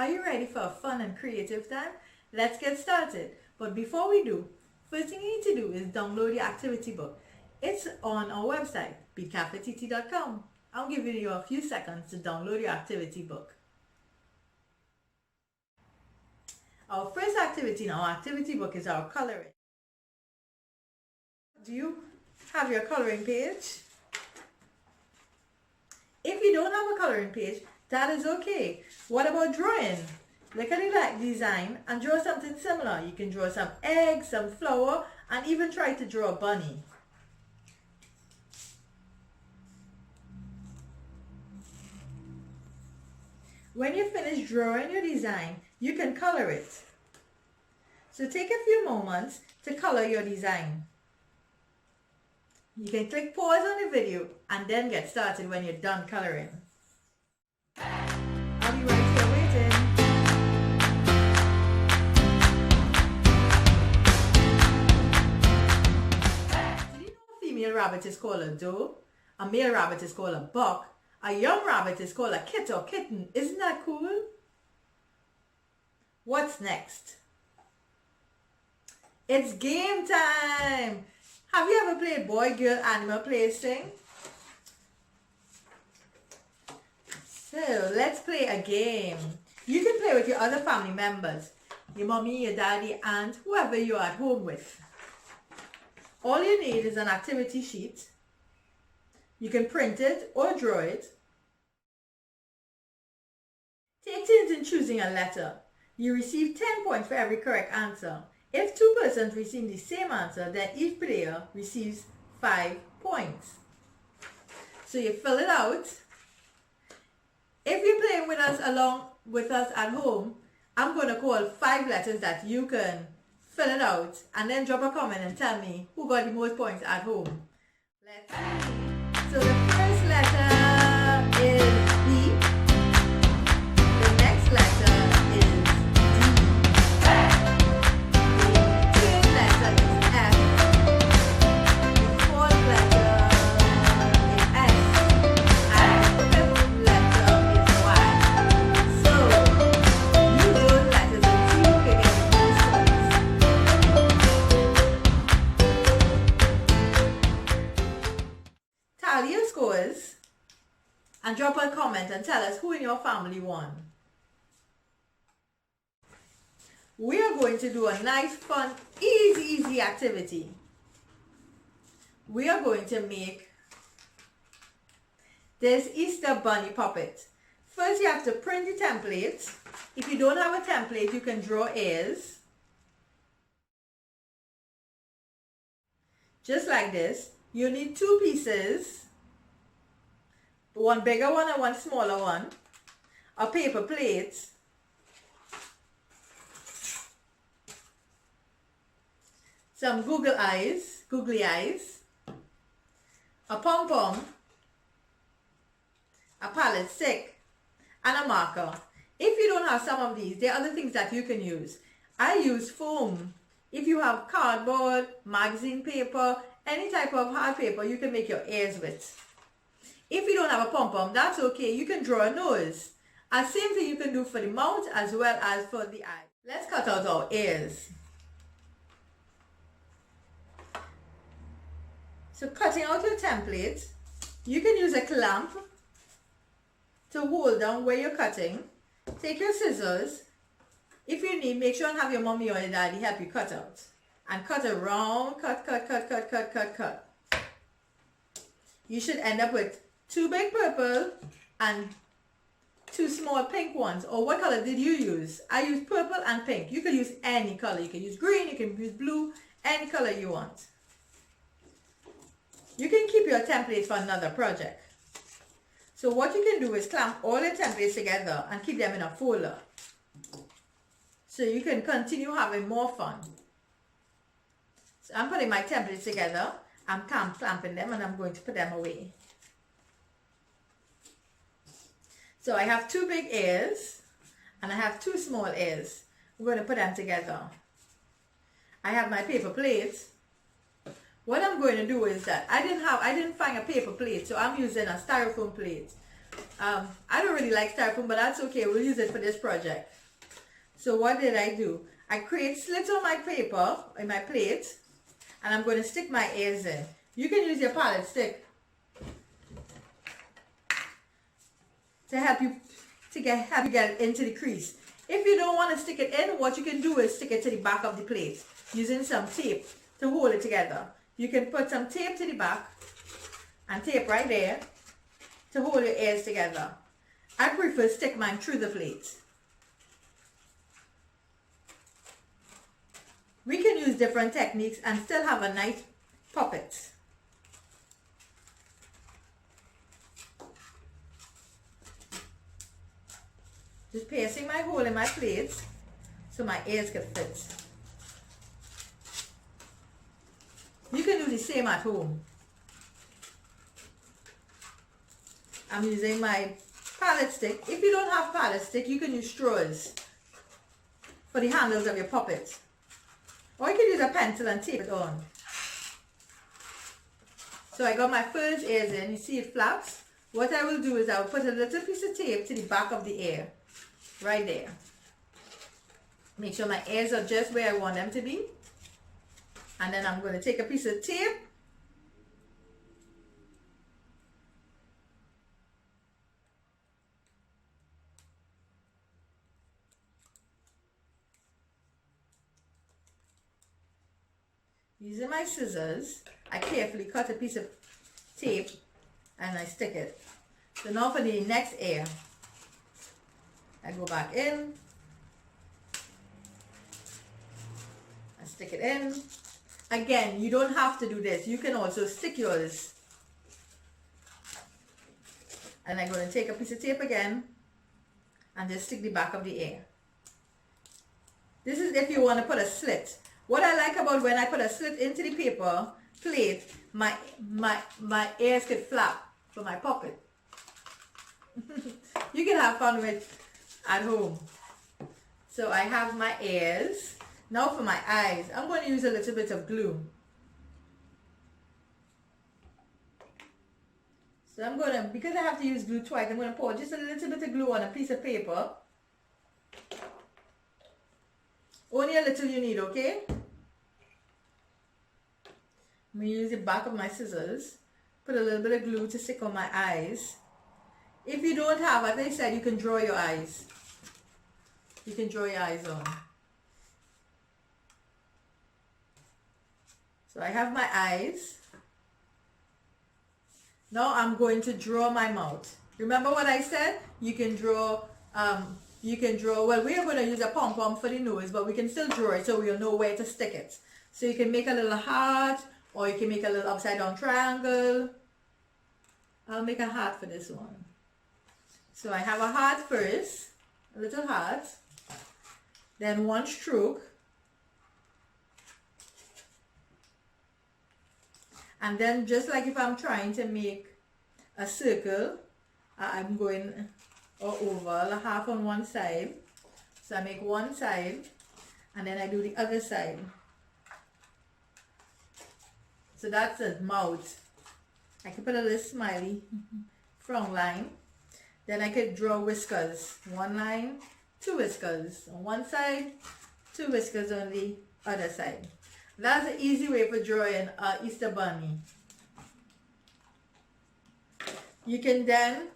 Are you ready for a fun and creative time? Let's get started. But before we do, first thing you need to do is download your activity book. It's on our website, beadcaffett.com. I'll give you a few seconds to download your activity book. Our first activity in our activity book is our coloring. Do you have your coloring page? If you don't have a coloring page, that is okay. What about drawing? Look at the design and draw something similar. You can draw some eggs, some flower, and even try to draw a bunny. When you finish drawing your design, you can color it. So take a few moments to color your design. You can click pause on the video and then get started when you're done coloring. I'll be right here waiting. Did you know a female rabbit is called a doe? A male rabbit is called a buck. A young rabbit is called a kit or kitten. Isn't that cool? What's next? It's game time! Have you ever played boy, girl, animal placing? So let's play a game. You can play with your other family members, your mommy, your daddy, and whoever you're at home with. All you need is an activity sheet. You can print it or draw it. Take turns in choosing a letter. You receive 10 points for every correct answer. If two persons receive the same answer, then each player receives 5 points. So you fill it out. If you're playing with us along with us at home, I'm going to call 5 letters that you can fill it out and then drop a comment and tell me who got the most points at home. Let's see. So the first letter is B. The next letter is your scores and drop a comment and tell us who in your family won. We are going to do a nice, fun, easy activity. We are going to make this Easter bunny puppet. First, you have to print the template. If you don't have a template, you can draw ears. Just like this. You need 2 pieces. One bigger one and one smaller one. A paper plate. Some googly eyes. A pom-pom. A palette stick. And a marker. If you don't have some of these, there are other things that you can use. I use foam. If you have cardboard, magazine paper, any type of hard paper, you can make your ears with. If you don't have a pom-pom, that's okay. You can draw a nose. And same thing you can do for the mouth as well as for the eye. Let's cut out our ears. So cutting out your template, you can use a clamp to hold down where you're cutting. Take your scissors. If you need, make sure and have your mommy or your daddy help you cut out. And cut around, cut. You should end up with 2 big purple and 2 small pink ones. Or what color did you use? I used purple and pink. You can use any color. You can use green, you can use blue, any color you want. You can keep your templates for another project. So what you can do is clamp all your templates together and keep them in a folder. So you can continue having more fun. So I'm putting my templates together. I'm clamping them and I'm going to put them away. So I have 2 big ears and I have 2 small ears. I'm going to put them together. I have my paper plate. What I'm going to do is that I didn't find a paper plate, so I'm using a styrofoam plate. I don't really like styrofoam, but that's okay. We'll use it for this project. So what did I do? I create slits on my paper, in my plate, and I'm going to stick my ears in. You can use your palette stick to help you get it into the crease. If you don't want to stick it in, what you can do is stick it to the back of the plate using some tape to hold it together. You can put some tape to the back and tape right there to hold your ears together. I prefer stick mine through the plate. We can use different techniques and still have a nice puppet. Just piercing my hole in my plate so my ears can fit. You can do the same at home. I'm using my palette stick. If you don't have palette stick, you can use straws for the handles of your puppet. Or you can use a pencil and tape it on. So I got my first ears in. You see it flaps? What I will do is I will put a little piece of tape to the back of the ear. Right there. Make sure my ears are just where I want them to be. And then I'm going to take a piece of tape. Using my scissors, I carefully cut a piece of tape and I stick it. So now for the next ear, I go back in, I stick it in. Again, you don't have to do this. You can also stick yours. And I'm going to take a piece of tape again and just stick the back of the ear. This is if you want to put a slit. What I like about when I put a slit into the paper plate, my ears could flap for my puppet. You can have fun with at home. So I have my ears. Now for my eyes, I'm going to use a little bit of glue. So I'm going to, because I have to use glue twice, I'm going to pour just a little bit of glue on a piece of paper. Only a little you need, okay? I'm going to use the back of my scissors. Put a little bit of glue to stick on my eyes. If you don't have, as I said, you can draw your eyes. You can draw your eyes on. So I have my eyes. Now I'm going to draw my mouth. Remember what I said? You can draw, well, we are going to use a pom-pom for the nose, but we can still draw it so we'll know where to stick it. So you can make a little heart, or you can make a little upside down triangle. I'll make a heart for this one. So I have a heart first, a little heart, then one stroke, and then just like if I'm trying to make a circle, I'm going or oval, half on one side. So I make one side and then I do the other side. So that's the mouth. I can put a little smiley frown line. Then I could draw whiskers. One line, two whiskers on one side, two whiskers on the other side. That's an easy way for drawing an Easter bunny. You can then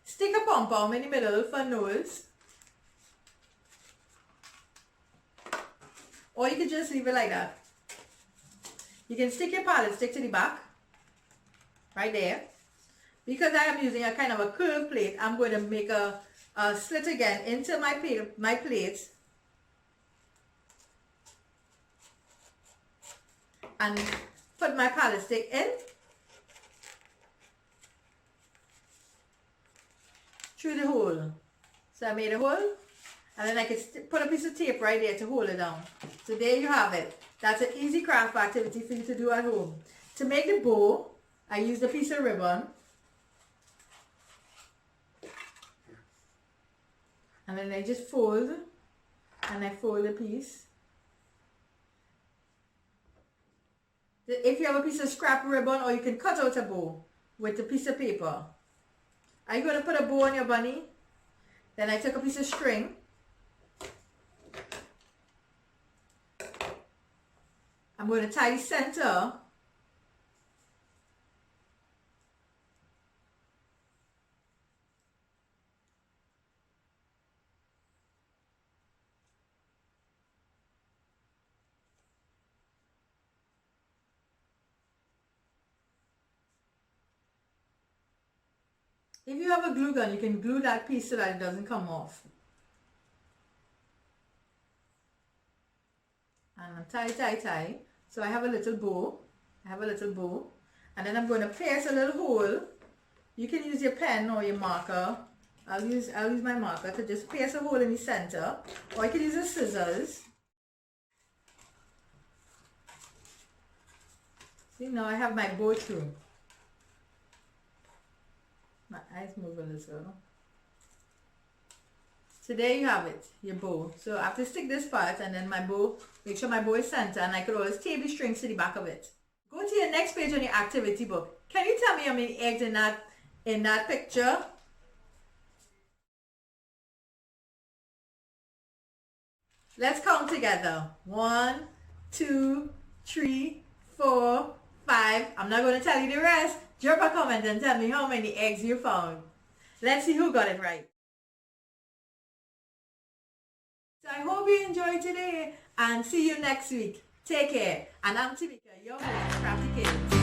stick a pom-pom in the middle for nose. Or you can just leave it like that. You can stick your palette stick to the back. Right there. Because I am using a kind of a curved plate, I'm going to make a slit again into my plate. And put my palette stick in. Through the hole. So I made a hole. And then I can put a piece of tape right there to hold it down. So there you have it. That's an easy craft activity for you to do at home. To make the bow, I used a piece of ribbon. And then I just fold. And I fold a piece. If you have a piece of scrap ribbon, or you can cut out a bow with a piece of paper. Are you going to put a bow on your bunny? Then I took a piece of string. I'm going to tie the center. If you have a glue gun, you can glue that piece so that it doesn't come off. And I'm tie. So I have a little bow. And then I'm going to pierce a little hole. You can use your pen or your marker. I'll use my marker to just pierce a hole in the center. Or you can use the scissors. See, now I have my bow through. My eyes move a little. So there you have it, your bow. So I have to stick this part and then my bow, make sure my bow is center, and I could always tape the strings to the back of it. Go to your next page on your activity book. Can you tell me how many eggs in that picture? Let's count together. 1, 2, 3, 4, 5. I'm not going to tell you the rest. Drop a comment and tell me how many eggs you found. Let's see who got it right. So I hope you enjoyed today and see you next week. Take care. And I'm Tamika, your host, Krafty Kids.